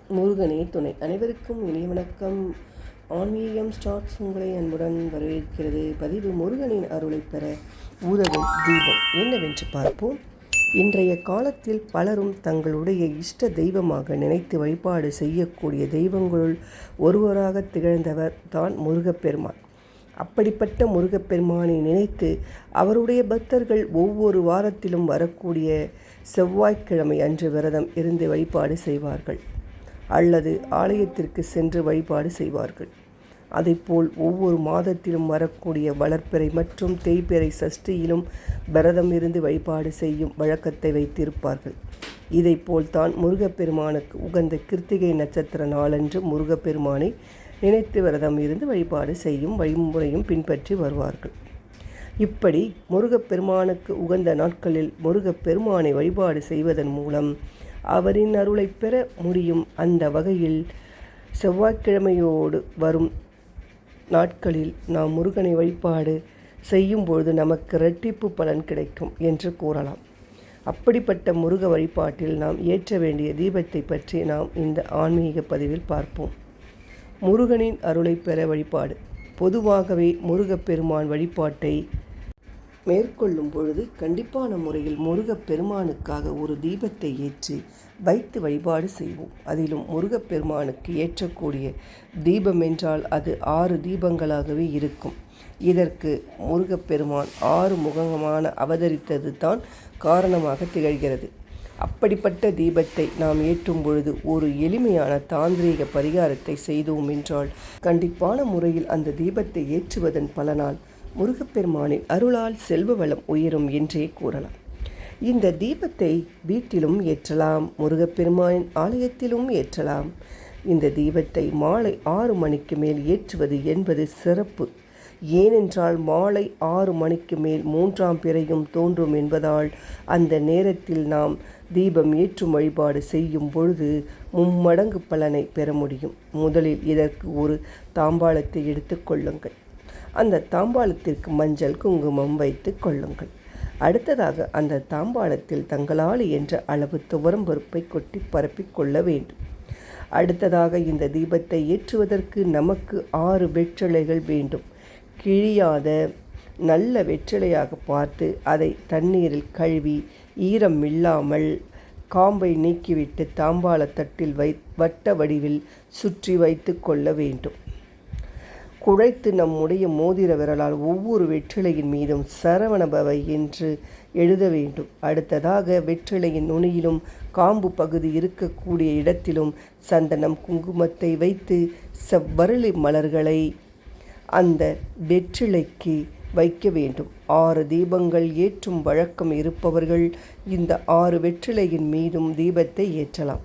முருகனே துணை. அனைவருக்கும் இனிய வணக்கம். ஆன்மீகம் ஸ்டார்ட்ஸ் உங்களை அன்புடன் வரவேற்கிறது. பதிவு முருகனின் அருளை பெற உதவும் தீபம் என்னவென்று பார்ப்போம். இன்றைய காலத்தில் பலரும் தங்களுடைய இஷ்ட தெய்வமாக நினைத்து வழிபாடு செய்யக்கூடிய தெய்வங்களுள் ஒருவராக திகழ்ந்தவர் தான் முருகப்பெருமான். அப்படிப்பட்ட முருகப்பெருமானை நினைத்து அவருடைய பக்தர்கள் ஒவ்வொரு வாரத்திலும் வரக்கூடிய செவ்வாய்க்கிழமை அன்று விரதம் இருந்து வழிபாடு செய்வார்கள் அல்லது ஆலயத்திற்கு சென்று வழிபாடு செய்வார்கள். அதைப்போல் ஒவ்வொரு மாதத்திலும் வரக்கூடிய வளர்ப்பிறை மற்றும் தேய்பிறை சஷ்டியிலும் விரதம் இருந்து வழிபாடு செய்யும் வழக்கத்தை வைத்திருப்பார்கள். இதைப்போல்தான் முருகப்பெருமானுக்கு உகந்த கிருத்திகை நட்சத்திர நாளன்று முருகப்பெருமானை நினைத்து விரதம் இருந்து வழிபாடு செய்யும் வழிமுறையும் பின்பற்றி வருவார்கள். இப்படி முருகப்பெருமானுக்கு உகந்த நாட்களில் முருகப்பெருமானை வழிபாடு செய்வதன் மூலம் அவரின் அருளை பெற முடியும். அந்த வகையில் செவ்வாய்க்கிழமையோடு வரும் நாட்களில் நாம் முருகனை வழிபாடு செய்யும் பொழுது நமக்கு இரட்டிப்பு பலன் கிடைக்கும் என்று கூறலாம். அப்படிப்பட்ட முருக வழிபாட்டில் நாம் ஏற்ற வேண்டிய தீபத்தை பற்றி நாம் இந்த ஆன்மீக பதிவில் பார்ப்போம். முருகனின் அருளை பெற வழிபாடு. பொதுவாகவே முருகப்பெருமான் வழிபாட்டை மேற்கொள்ளும் பொழுது கண்டிப்பான முறையில் முருகப்பெருமானுக்காக ஒரு தீபத்தை ஏற்றி வைத்து வழிபாடு செய்வோம். அதிலும் முருகப்பெருமானுக்கு ஏற்றக்கூடிய தீபம் என்றால் அது 6 தீபங்களாகவே இருக்கும். இதற்கு முருகப்பெருமான் 6 முகமான அவதரித்தது தான் காரணமாக திகழ்கிறது. அப்படிப்பட்ட தீபத்தை நாம் ஏற்றும் பொழுது ஒரு எளிமையான தாந்திரீக பரிகாரத்தை செய்தோம் என்றால் கண்டிப்பான முறையில் அந்த தீபத்தை ஏற்றுவதன் பலனால் முருகப்பெருமானின் அருளால் செல்வ வளம் உயரும் என்றே கூறலாம். இந்த தீபத்தை வீட்டிலும் ஏற்றலாம், முருகப்பெருமானின் ஆலயத்திலும் ஏற்றலாம். இந்த தீபத்தை மாலை 6 மணிக்கு மேல் ஏற்றுவது என்பது சிறப்பு. ஏனென்றால் மாலை 6 மணிக்கு மேல் 3ஆம் பிறையும் தோன்றும் என்பதால் அந்த நேரத்தில் நாம் தீபம் ஏற்றும் வழிபாடு செய்யும் பொழுது மும்மடங்கு பலனை பெற முடியும். முதலில் இதற்கு ஒரு தாம்பாளத்தை எடுத்து கொள்ளுங்கள். அந்த தாம்பாளத்திற்கு மஞ்சள் குங்குமம் வைத்து கொள்ளுங்கள். அடுத்ததாக அந்த தாம்பாளத்தில் தங்களால் என்ற அளவு துவரம் பருப்பை கொட்டி பரப்பிக் கொள்ள வேண்டும். அடுத்ததாக இந்த தீபத்தை ஏற்றுவதற்கு நமக்கு 6 வெற்றிலைகள் வேண்டும். கிழியாத நல்ல வெற்றிலையாக பார்த்து அதை தண்ணீரில் கழுவி ஈரம் இல்லாமல் காம்பை நீக்கிவிட்டு தாம்பாள தட்டில் வட்ட வடிவில் சுற்றி வைத்து கொள்ள வேண்டும். குழைத்து நம்முடைய மோதிர விரலால் ஒவ்வொரு வெற்றிலையின் மீதும் சரவணபவை என்று எழுத வேண்டும். அடுத்ததாக வெற்றிலையின் நுனியிலும் காம்பு பகுதி இருக்கக்கூடிய இடத்திலும் சந்தனம் குங்குமத்தை வைத்து செவ்வரளி மலர்களை அந்த வெற்றிலைக்கு வைக்க வேண்டும். 6 தீபங்கள் ஏற்றும் வழக்கம் இருப்பவர்கள் இந்த 6 வெற்றிலையின் மீதும் தீபத்தை ஏற்றலாம்.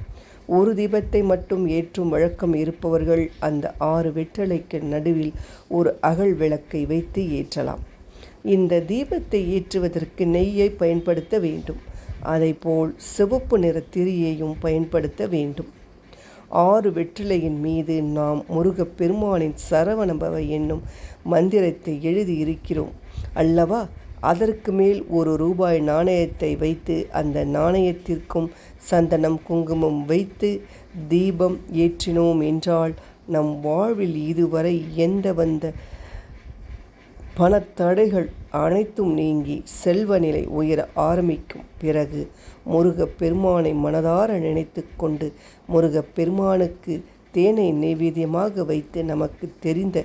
ஒரு தீபத்தை மட்டும் ஏற்றும் வழக்கம் இருப்பவர்கள் அந்த 6 வெற்றிலைக்கு நடுவில் ஒரு அகல் விளக்கை வைத்து ஏற்றலாம். இந்த தீபத்தை ஏற்றுவதற்கு நெய்யை பயன்படுத்த வேண்டும். அதைப்போல் சிவப்பு நிற திரியையும் பயன்படுத்த வேண்டும். 6 வெற்றிலையின் மீது நாம் முருகப்பெருமானின் சரவணபவ என்னும் மந்திரத்தை எழுதி இருக்கிறோம் அல்லவா? அதற்கு மேல் ₹1 நாணயத்தை வைத்து அந்த நாணயத்திற்கும் சந்தனம் குங்குமம் வைத்து தீபம் ஏற்றினோம் என்றால் நம் வாழ்வில் இதுவரை வந்த பணத்தடைகள் அனைத்தும் நீங்கி செல்வ நிலை உயர ஆரம்பிக்கும். பிறகு முருகப்பெருமானை மனதார நினைத்து கொண்டு முருகப்பெருமானுக்கு தேனை நைவேத்தியமாக வைத்து நமக்கு தெரிந்த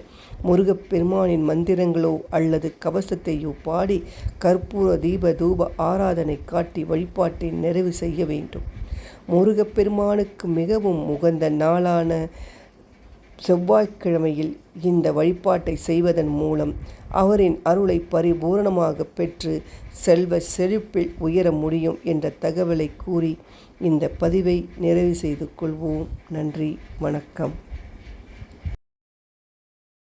முருகப்பெருமானின் மந்திரங்களோ அல்லது கவசத்தையோ பாடி கற்பூர தீப தூப ஆராதனை காட்டி வழிபாட்டை நிறைவு செய்ய வேண்டும். முருகப்பெருமானுக்கு மிகவும் உகந்த நாளான செவ்வாய்க்கிழமையில் இந்த வழிபாட்டை செய்வதன் மூலம் அவரின் அருளை பரிபூரணமாக பெற்று செல்வ செழிப்பில் உயர முடியும் என்ற தகவலை கூறி இந்த பதிவை நிறைவு செய்து கொள்வோம். நன்றி, வணக்கம்.